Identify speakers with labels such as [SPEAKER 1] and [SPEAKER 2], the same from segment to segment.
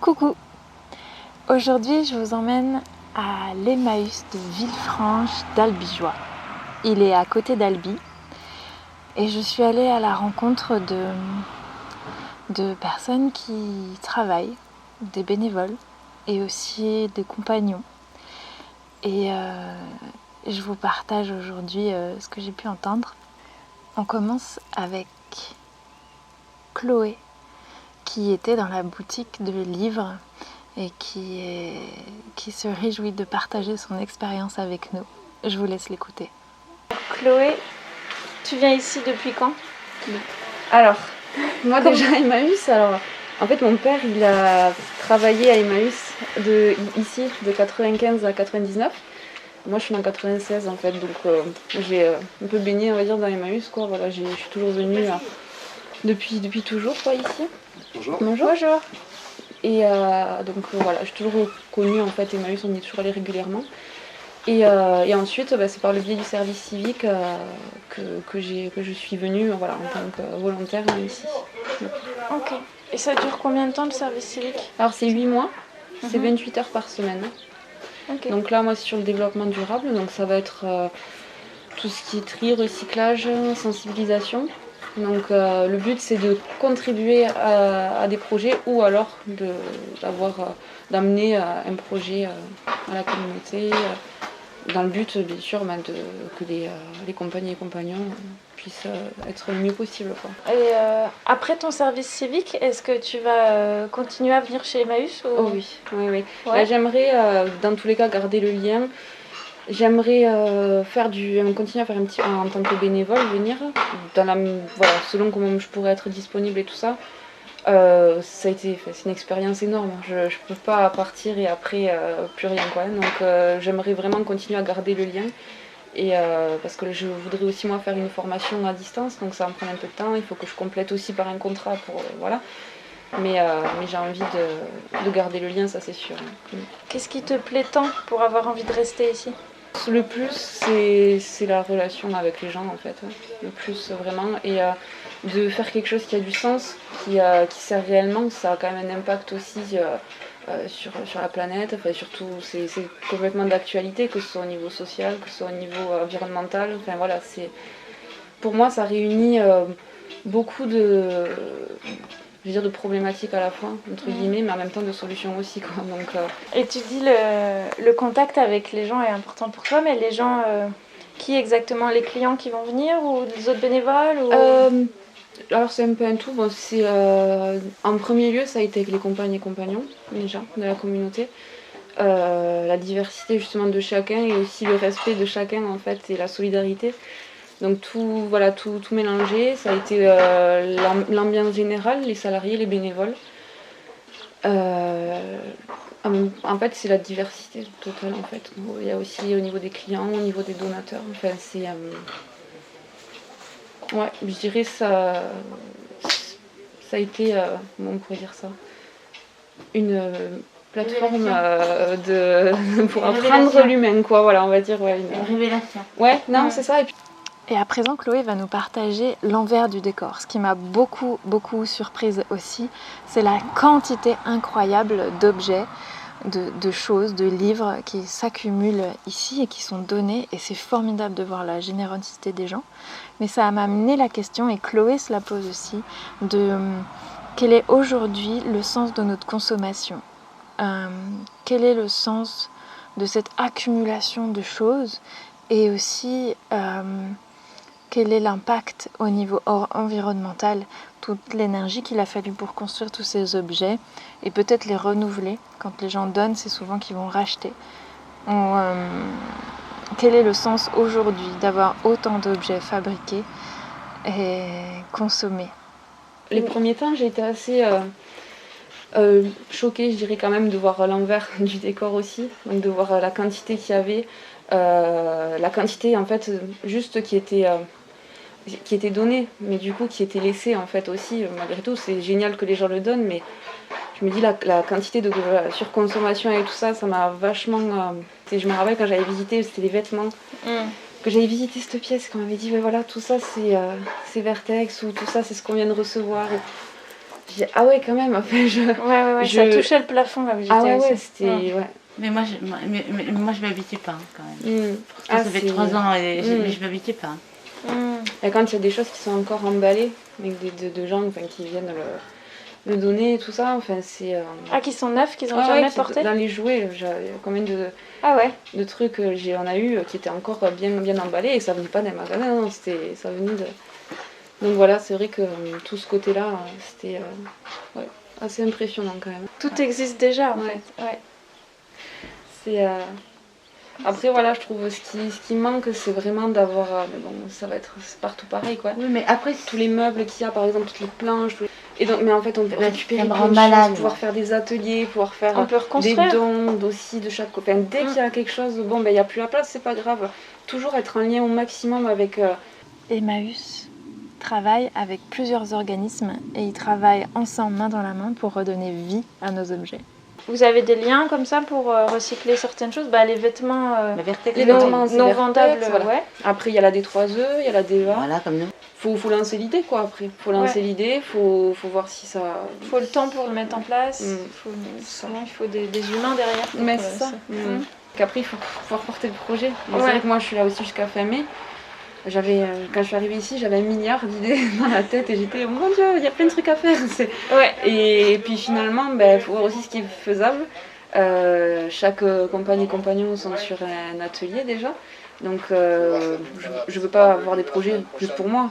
[SPEAKER 1] Coucou! Aujourd'hui, je vous emmène à l'Emmaüs de Villefranche d'Albigeois. Il est à côté d'Albi et je suis allée à la rencontre de personnes qui travaillent, des bénévoles et aussi des compagnons. Et je vous partage aujourd'hui ce que j'ai pu entendre. On commence avec Chloé qui était dans la boutique de livres et qui se réjouit de partager son expérience avec nous. Je vous laisse l'écouter. Chloé, tu viens ici depuis quand ?
[SPEAKER 2] Alors, moi déjà Emmaüs, en fait mon père il a travaillé à Emmaüs ici de 95 à 99. Moi je suis en 96 en fait, donc j'ai un peu baigné on va dire dans Emmaüs quoi. Voilà, je suis toujours venue depuis toujours quoi ici.
[SPEAKER 3] Bonjour.
[SPEAKER 1] Bonjour.
[SPEAKER 2] Et donc voilà, j'ai toujours connu en fait Emmaüs, on y est toujours allé régulièrement. Et ensuite, c'est par le biais du service civique que je suis venue voilà, en tant que volontaire ici.
[SPEAKER 1] Ok. Et ça dure combien de temps le service civique ?
[SPEAKER 2] Alors c'est 8 mois, c'est 28 heures par semaine.
[SPEAKER 1] Okay.
[SPEAKER 2] Donc là, moi c'est sur le développement durable, donc ça va être tout ce qui est tri, recyclage, sensibilisation. Donc le but c'est de contribuer à des projets ou alors d'amener un projet à la communauté. Dans le but, bien sûr, que les compagnies et compagnons puissent être le mieux possible. Quoi.
[SPEAKER 1] Et après ton service civique, est-ce que tu vas continuer à venir chez Emmaüs ou...
[SPEAKER 2] Oh oui.
[SPEAKER 1] Ouais.
[SPEAKER 2] Là, j'aimerais, dans tous les cas, garder le lien. J'aimerais continuer à faire un petit en tant que bénévole, venir, selon comment je pourrais être disponible et tout ça. C'est une expérience énorme. Je ne peux pas partir et après plus rien quoi. Donc j'aimerais vraiment continuer à garder le lien. Et parce que je voudrais aussi moi faire une formation à distance, donc ça va me prendre un peu de temps. Il faut que je complète aussi par un contrat pour voilà. Mais j'ai envie de garder le lien, ça c'est sûr.
[SPEAKER 1] Qu'est-ce qui te plaît tant pour avoir envie de rester ici ?
[SPEAKER 2] Le plus, c'est la relation avec les gens en fait. Le plus vraiment. Et de faire quelque chose qui a du sens, qui sert réellement, ça a quand même un impact aussi sur la planète. Enfin, surtout, c'est complètement d'actualité, que ce soit au niveau social, que ce soit au niveau environnemental. Enfin voilà, pour moi, ça réunit beaucoup de problématiques à la fois, entre guillemets, mais en même temps de solutions aussi. Quoi. Donc,
[SPEAKER 1] Et tu dis le contact avec les gens est important pour toi, mais les gens, qui exactement ? Les clients qui vont venir ou les autres bénévoles ou...
[SPEAKER 2] Alors c'est un peu un tout. Bon, en premier lieu, ça a été avec les compagnes et compagnons, déjà, de la communauté. La diversité justement de chacun et aussi le respect de chacun en fait et la solidarité. Donc tout mélangé, ça a été l'ambiance générale, les salariés, les bénévoles. En fait, c'est la diversité totale en fait. Il y a aussi au niveau des clients, au niveau des donateurs. Enfin, c'est ouais, je dirais ça a été, comment on pourrait dire ça, une plateforme pour apprendre l'humain, quoi. Voilà, on va dire une
[SPEAKER 4] révélation.
[SPEAKER 2] Ouais, non, c'est ça.
[SPEAKER 1] Et à présent, Chloé va nous partager l'envers du décor. Ce qui m'a beaucoup, beaucoup surprise aussi, c'est la quantité incroyable d'objets, de choses, de livres qui s'accumulent ici et qui sont donnés. Et c'est formidable de voir la générosité des gens. Mais ça m'a amené la question, et Chloé se la pose aussi, de quel est aujourd'hui le sens de notre consommation ? Quel est le sens de cette accumulation de choses ? Et aussi... quel est l'impact au niveau environnemental, toute l'énergie qu'il a fallu pour construire tous ces objets et peut-être les renouveler. Quand les gens donnent, c'est souvent qu'ils vont racheter. Quel est le sens aujourd'hui d'avoir autant d'objets fabriqués et consommés ?
[SPEAKER 2] Les premiers temps, j'ai été assez choquée, je dirais quand même, de voir l'envers du décor aussi, donc de voir la quantité qu'il y avait, la quantité en fait juste qui était donnée, mais du coup qui était laissée en fait aussi, malgré tout. C'est génial que les gens le donnent, mais je me dis la quantité de surconsommation et tout ça, ça m'a vachement... je me rappelle quand j'avais visité, c'était les vêtements, que j'avais visité cette pièce, qu'on m'avait dit, voilà, tout ça c'est Vertex, ou tout ça c'est ce qu'on vient de recevoir. Ah ouais, quand même. Enfin,
[SPEAKER 1] Ouais, ça touchait le plafond là où j'étais.
[SPEAKER 2] Ah ouais,
[SPEAKER 1] aussi.
[SPEAKER 2] c'était... Ouais.
[SPEAKER 3] Mais moi, je m'habituais pas quand même.
[SPEAKER 2] Ah,
[SPEAKER 3] ça fait 3 ans, mais je m'habituais pas.
[SPEAKER 2] Et quand il y a des choses qui sont encore emballées, avec de gens qui viennent le donner et tout ça, enfin c'est...
[SPEAKER 1] qui sont neufs, qu'ils ont jamais porté.
[SPEAKER 2] Dans les jouets, il y a combien de trucs on a eu qui étaient encore bien emballés et ça venait pas d'un magasin, non, ça venait de... Donc voilà, c'est vrai que tout ce côté-là, c'était assez impressionnant quand même.
[SPEAKER 1] Tout existe déjà en fait. Ouais.
[SPEAKER 2] C'est... Après voilà, je trouve ce qui manque, c'est vraiment d'avoir... mais bon, c'est partout pareil quoi.
[SPEAKER 3] Oui, mais après...
[SPEAKER 2] Tous les meubles qu'il y a, par exemple, toutes les planches... Et donc, mais en fait, on peut récupérer
[SPEAKER 3] plein
[SPEAKER 2] de
[SPEAKER 3] choses,
[SPEAKER 2] pouvoir faire des ateliers, pouvoir faire
[SPEAKER 1] on peut reconstruire.
[SPEAKER 2] des dons aussi de chaque copain. Dès qu'il y a quelque chose, bon, ben il n'y a plus la place, c'est pas grave. Toujours être en lien au maximum avec...
[SPEAKER 1] Emmaüs travaille avec plusieurs organismes et ils travaillent ensemble, main dans la main, pour redonner vie à nos objets. Vous avez des liens comme ça pour recycler certaines choses, les vêtements,
[SPEAKER 2] les vêtements
[SPEAKER 1] non vendables.
[SPEAKER 2] Voilà.
[SPEAKER 1] Ouais.
[SPEAKER 2] Après, il y a la D3E, il y a la DEA.
[SPEAKER 3] Voilà, comme nous.
[SPEAKER 2] Faut lancer l'idée quoi après. Faut lancer l'idée, faut voir si ça...
[SPEAKER 1] Faut le temps pour le mettre en place. Souvent, il faut des humains derrière.
[SPEAKER 2] Mais c'est ça. Qu'après, il faut pouvoir porter le projet. C'est vrai que moi, je suis là aussi jusqu'à fin mai. Quand je suis arrivée ici, j'avais 1 milliard d'idées dans la tête et j'étais oh mon Dieu, il y a plein de trucs à faire. Et puis finalement, il faut voir aussi ce qui est faisable. Chaque compagne et compagnon sont sur un atelier déjà. Donc je veux pas avoir des projets juste pour moi.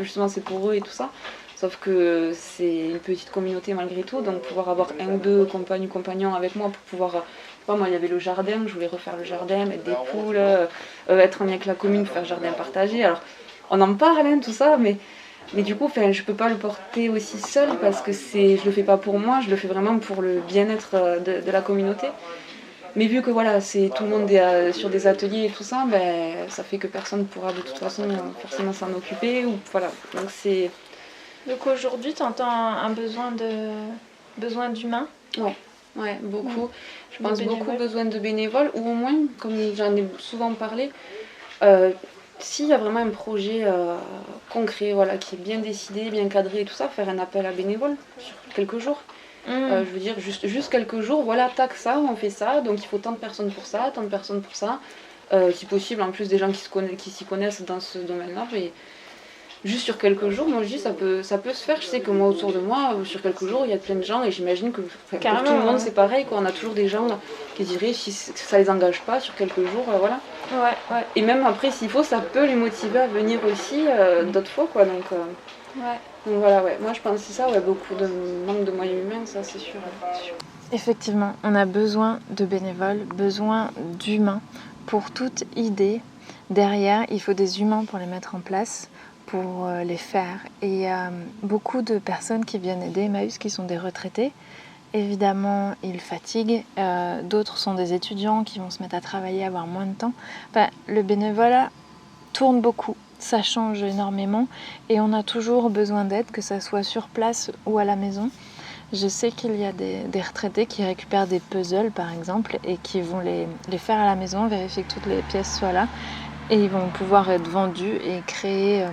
[SPEAKER 2] Justement, c'est pour eux et tout ça. Sauf que c'est une petite communauté malgré tout, donc pouvoir avoir 1 ou 2 compagnes ou compagnons avec moi pour pouvoir... moi, il y avait le jardin, je voulais refaire le jardin, mettre des poules, être en lien avec la commune pour faire jardin partagé. Alors, on en parle, tout ça, mais du coup, je peux pas le porter aussi seule parce que je le fais pas pour moi, je le fais vraiment pour le bien-être de la communauté. Mais vu que voilà, tout le monde est sur des ateliers et tout ça, ça fait que personne ne pourra de toute façon forcément s'en occuper. Voilà. Donc c'est...
[SPEAKER 1] Donc aujourd'hui, tu entends un besoin d'humains.
[SPEAKER 2] Ouais, beaucoup. Je pense beaucoup besoin de bénévoles, ou au moins, comme j'en ai souvent parlé, s'il y a vraiment un projet concret, qui est bien décidé, bien cadré et tout ça, faire un appel à bénévoles sur quelques jours. Je veux dire, juste quelques jours, tac, ça, on fait ça, donc il faut tant de personnes pour ça, tant de personnes pour ça. Si possible, en plus des gens qui s'y connaissent dans ce domaine-là. Juste sur quelques jours, moi je dis ça peut se faire. Je sais que moi autour de moi, sur quelques jours, il y a plein de gens et j'imagine que pour tout le monde c'est pareil. On a toujours des gens qui diraient si ça les engage pas sur quelques jours, voilà.
[SPEAKER 1] Ouais.
[SPEAKER 2] Et même après, s'il faut, ça peut les motiver à venir aussi d'autres fois, quoi. Donc voilà, moi je pense que c'est ça, beaucoup de manque de moyens humains, ça c'est sûr.
[SPEAKER 1] Effectivement, on a besoin de bénévoles, besoin d'humains pour toute idée. Derrière, il faut des humains pour les mettre en place, pour les faire. Et il y a beaucoup de personnes qui viennent aider Emmaüs qui sont des retraités. Évidemment, ils fatiguent. D'autres sont des étudiants qui vont se mettre à travailler, avoir moins de temps. Le bénévolat tourne beaucoup. Ça change énormément et on a toujours besoin d'aide, que ça soit sur place ou à la maison. Je sais qu'il y a des retraités qui récupèrent des puzzles par exemple et qui vont les faire à la maison, vérifier que toutes les pièces soient là et ils vont pouvoir être vendus et créer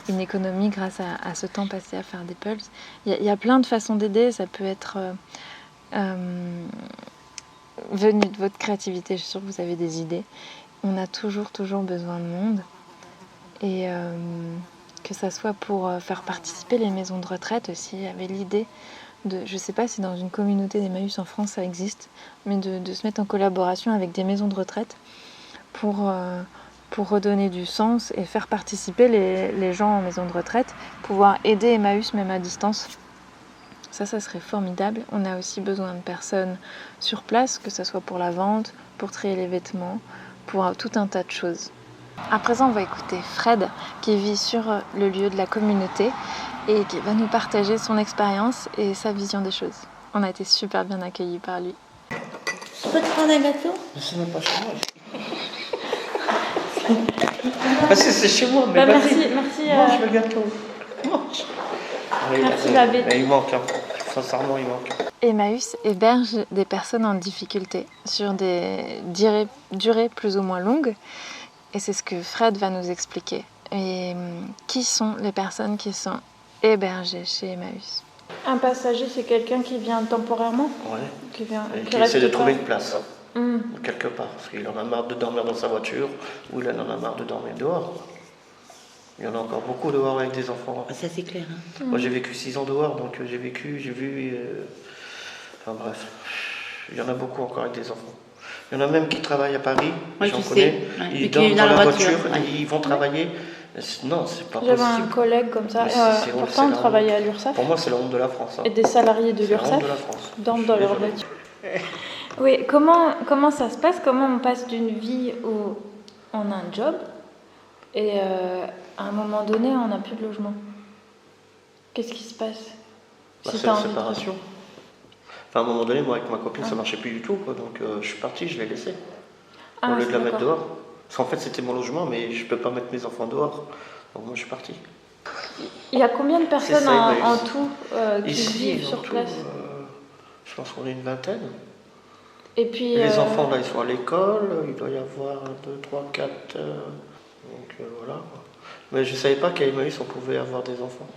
[SPEAKER 1] une économie grâce à ce temps passé à faire des puzzles. Il y a plein de façons d'aider, ça peut être venu de votre créativité, je suis sûre que vous avez des idées. On a toujours besoin de monde. Et que ça soit pour faire participer les maisons de retraite aussi. Il y avait l'idée je ne sais pas si dans une communauté d'Emmaüs en France ça existe, mais de se mettre en collaboration avec des maisons de retraite pour redonner du sens et faire participer les gens en maison de retraite, pouvoir aider Emmaüs même à distance. Ça serait formidable. On a aussi besoin de personnes sur place, que ce soit pour la vente, pour trier les vêtements, pour tout un tas de choses. À présent, on va écouter Fred qui vit sur le lieu de la communauté et qui va nous partager son expérience et sa vision des choses. On a été super bien accueillis par lui.
[SPEAKER 3] Je peux te prendre un gâteau ?
[SPEAKER 4] Je sais même pas chez moi. Parce que c'est chez moi, mais
[SPEAKER 1] merci.
[SPEAKER 4] Mange le gâteau. Mange.
[SPEAKER 1] Merci l'abbé.
[SPEAKER 4] Il manque, sincèrement il manque.
[SPEAKER 1] Emmaüs héberge des personnes en difficulté sur des durées plus ou moins longues. Et c'est ce que Fred va nous expliquer. Et qui sont les personnes qui sont hébergées chez Emmaüs ? Un passager, c'est quelqu'un qui vient temporairement,
[SPEAKER 4] Ouais. Et
[SPEAKER 1] qui
[SPEAKER 4] qui
[SPEAKER 1] reste
[SPEAKER 4] essaie de
[SPEAKER 1] pas.
[SPEAKER 4] trouver une place,
[SPEAKER 1] Hmm.
[SPEAKER 4] quelque part. Parce qu'il en a marre de dormir dans sa voiture, ou il en a marre de dormir dehors. Il y en a encore beaucoup dehors avec des enfants.
[SPEAKER 3] Ça, c'est clair. Hein.
[SPEAKER 4] Moi, j'ai vécu 6 ans dehors, donc j'ai vu... Enfin bref, il y en a beaucoup encore avec des enfants. Il y en a même qui travaillent à Paris,
[SPEAKER 3] Ouais,
[SPEAKER 4] j'en
[SPEAKER 3] je
[SPEAKER 4] connais.
[SPEAKER 3] sais. Ouais.
[SPEAKER 4] Ils dorment
[SPEAKER 3] Puis
[SPEAKER 4] dans
[SPEAKER 3] dans
[SPEAKER 4] la
[SPEAKER 3] la
[SPEAKER 4] voiture,
[SPEAKER 3] voiture, ouais.
[SPEAKER 4] ils vont travailler. Non, c'est pas
[SPEAKER 1] J'avais un
[SPEAKER 4] possible.
[SPEAKER 1] collègue comme ça.
[SPEAKER 4] Mais c'est
[SPEAKER 1] Pourtant, on
[SPEAKER 4] la
[SPEAKER 1] travaillait
[SPEAKER 4] honte.
[SPEAKER 1] à l'URSSAF.
[SPEAKER 4] Pour moi, c'est la honte de la France. Hein.
[SPEAKER 1] Et des salariés de
[SPEAKER 4] C'est la honte
[SPEAKER 1] l'URSSAF
[SPEAKER 4] de la France.
[SPEAKER 1] dorment
[SPEAKER 4] Je
[SPEAKER 1] dans
[SPEAKER 4] suis
[SPEAKER 1] leur
[SPEAKER 4] désolé.
[SPEAKER 1] voiture. Oui, comment ça se passe? Comment on passe d'une vie où on a un job et à un moment donné, on n'a plus de logement? Qu'est-ce qui se passe?
[SPEAKER 4] Bah,
[SPEAKER 1] Si
[SPEAKER 4] c'est
[SPEAKER 1] t'as
[SPEAKER 4] la
[SPEAKER 1] envie de-
[SPEAKER 4] séparation. Enfin, à un moment donné, moi, avec ma copine, ça marchait plus du tout. Quoi. Donc, je suis parti, je l'ai laissé.
[SPEAKER 1] Ah,
[SPEAKER 4] Au lieu de la mettre
[SPEAKER 1] d'accord.
[SPEAKER 4] dehors. Parce qu'en fait, c'était mon logement, mais je peux pas mettre mes enfants dehors. Donc, moi, je suis parti.
[SPEAKER 1] Il y a combien de personnes
[SPEAKER 4] ça,
[SPEAKER 1] en,
[SPEAKER 4] Emmaüs.
[SPEAKER 1] en tout qui
[SPEAKER 4] Ici,
[SPEAKER 1] vivent
[SPEAKER 4] en
[SPEAKER 1] sur
[SPEAKER 4] tout,
[SPEAKER 1] place?
[SPEAKER 4] je pense qu'on est une vingtaine.
[SPEAKER 1] Et puis,
[SPEAKER 4] Les enfants, là, ils sont à l'école. Il doit y avoir 2, 3, 4. Donc, voilà. Quoi. Mais je savais pas qu'à Emmaüs, on pouvait avoir des enfants.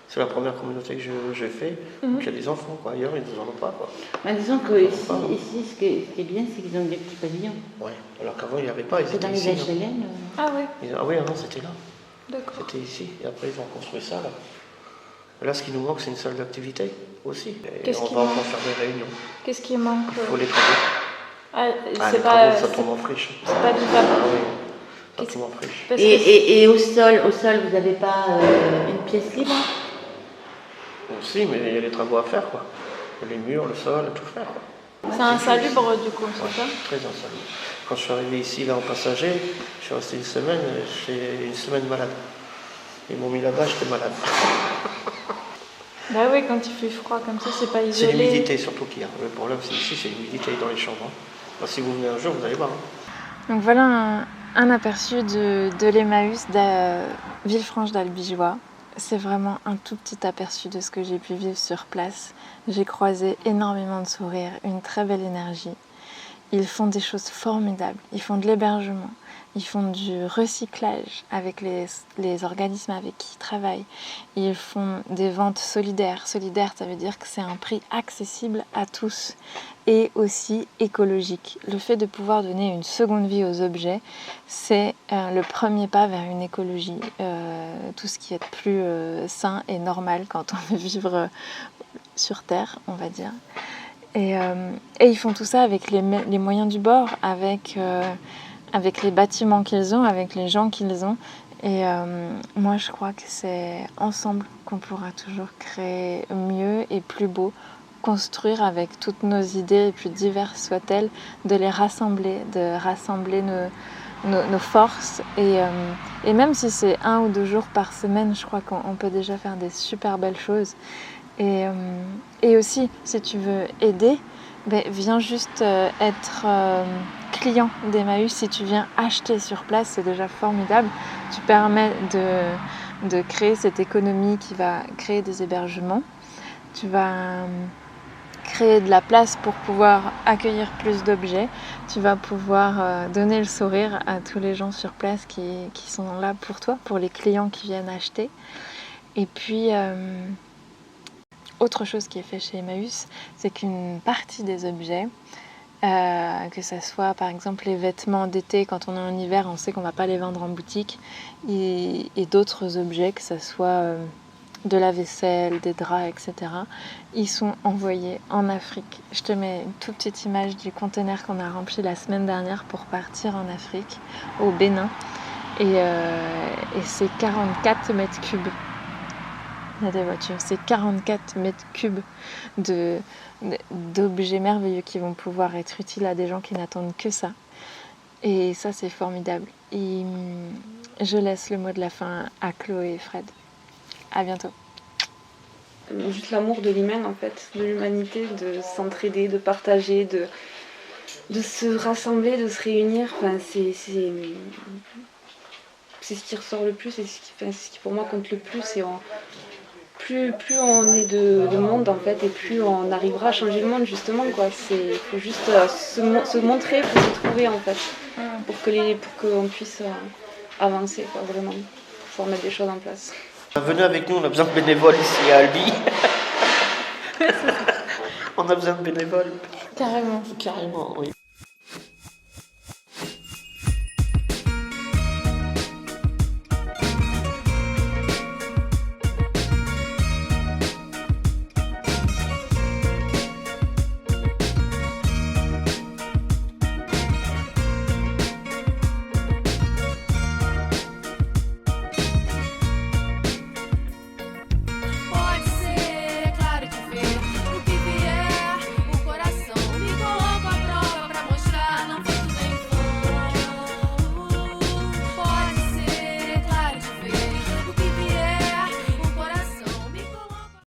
[SPEAKER 4] C'est la première communauté que je fais. Donc, il y a des enfants. Quoi. Ailleurs, ils ne en ont pas. Quoi.
[SPEAKER 3] Bah, disons que ici, ce qui est bien, c'est qu'ils ont des petits pavillons.
[SPEAKER 4] Ouais. Alors qu'avant, il n'y avait pas. Ils
[SPEAKER 3] C'est dans
[SPEAKER 4] étaient
[SPEAKER 3] les
[SPEAKER 4] ici. non.
[SPEAKER 3] HLM.
[SPEAKER 1] Ah oui,
[SPEAKER 4] Ah oui, avant, c'était là.
[SPEAKER 1] d'accord.
[SPEAKER 4] C'était ici. Et après, ils ont construit ça, là. Et là, ce qui nous manque, c'est une salle d'activité aussi. Et
[SPEAKER 1] Qu'est-ce
[SPEAKER 4] on
[SPEAKER 1] qui
[SPEAKER 4] va encore
[SPEAKER 1] manque
[SPEAKER 4] faire des réunions.
[SPEAKER 1] Qu'est-ce qui manque?
[SPEAKER 4] Il faut les travaux.
[SPEAKER 1] Ah,
[SPEAKER 4] Ah,
[SPEAKER 1] c'est
[SPEAKER 4] les
[SPEAKER 1] pas,
[SPEAKER 4] travaux, ça tombe en friche.
[SPEAKER 1] c'est pas vivable.
[SPEAKER 4] Ah oui, ça
[SPEAKER 1] Qu'est-ce-
[SPEAKER 4] tombe en friche.
[SPEAKER 1] Parce que
[SPEAKER 3] Et au sol, vous n'avez pas une pièce libre?
[SPEAKER 4] Aussi, mais il y a les travaux à faire, quoi. Les murs, le sol, tout faire, quoi.
[SPEAKER 1] c'est insalubre du coup, c'est ça?
[SPEAKER 4] Très insalubre. Quand je suis arrivé ici, là, en passager, je suis resté une semaine, j'ai une semaine malade. Ils m'ont mis là-bas, j'étais malade.
[SPEAKER 1] Bah oui, quand il fait froid comme ça, c'est pas
[SPEAKER 4] C'est
[SPEAKER 1] isolé.
[SPEAKER 4] l'humidité surtout qu'il y a. Le problème, c'est ici, c'est l'humidité dans les chambres. Hein. Alors, si vous venez un jour, vous allez voir. Hein.
[SPEAKER 1] Donc voilà un aperçu de l'Emmaüs de Villefranche d'Albigeois. C'est vraiment un tout petit aperçu de ce que j'ai pu vivre sur place. J'ai croisé énormément de sourires, une très belle énergie. Ils font des choses formidables. Ils font de l'hébergement, ils font du recyclage avec les organismes avec qui ils travaillent. Ils font des ventes solidaires. Solidaire, ça veut dire que c'est un prix accessible à tous et aussi écologique. Le fait de pouvoir donner une seconde vie aux objets, c'est le premier pas vers une écologie. Tout ce qui est plus sain et normal quand on veut vivre sur Terre, on va dire. Et ils font tout ça avec les moyens du bord, avec les bâtiments qu'ils ont, avec les gens qu'ils ont. Et moi, je crois que c'est ensemble qu'on pourra toujours créer mieux et plus beau, construire avec toutes nos idées, et plus diverses soient-elles, de les rassembler, de rassembler nos forces. Et même si c'est 1 ou 2 jours par semaine, je crois qu'on peut déjà faire des super belles choses. Et aussi, si tu veux aider, viens juste être client d'Emmaüs. Si tu viens acheter sur place, c'est déjà formidable. Tu permets de créer cette économie qui va créer des hébergements. Tu vas créer de la place pour pouvoir accueillir plus d'objets. Tu vas pouvoir donner le sourire à tous les gens sur place qui sont là pour toi, pour les clients qui viennent acheter. Et puis... autre chose qui est fait chez Emmaüs, c'est qu'une partie des objets, que ce soit par exemple les vêtements d'été, quand on est en hiver, on sait qu'on ne va pas les vendre en boutique, et d'autres objets, que ce soit de la vaisselle, des draps, etc., ils sont envoyés en Afrique. Je te mets une toute petite image du conteneur qu'on a rempli la semaine dernière pour partir en Afrique, au Bénin, et c'est 44 mètres cubes. Il y a des voitures, c'est 44 mètres cubes d'objets merveilleux qui vont pouvoir être utiles à des gens qui n'attendent que ça. Et ça, c'est formidable. Et je laisse le mot de la fin à Chloé et Fred. À bientôt.
[SPEAKER 2] Juste l'amour de l'humain, en fait, de l'humanité, de s'entraider, de partager, de se rassembler, de se réunir. Enfin, c'est ce qui ressort le plus, c'est ce qui pour moi compte le plus. Et plus on est de monde en fait, et plus on arrivera à changer le monde justement quoi. Il faut juste se montrer, pour se trouver en fait, pour qu'on puisse avancer quoi, vraiment, pour mettre des choses en place.
[SPEAKER 4] Venez avec nous, on a besoin de bénévoles ici à Albi. On a besoin de bénévoles.
[SPEAKER 1] Carrément.
[SPEAKER 4] Carrément, oui.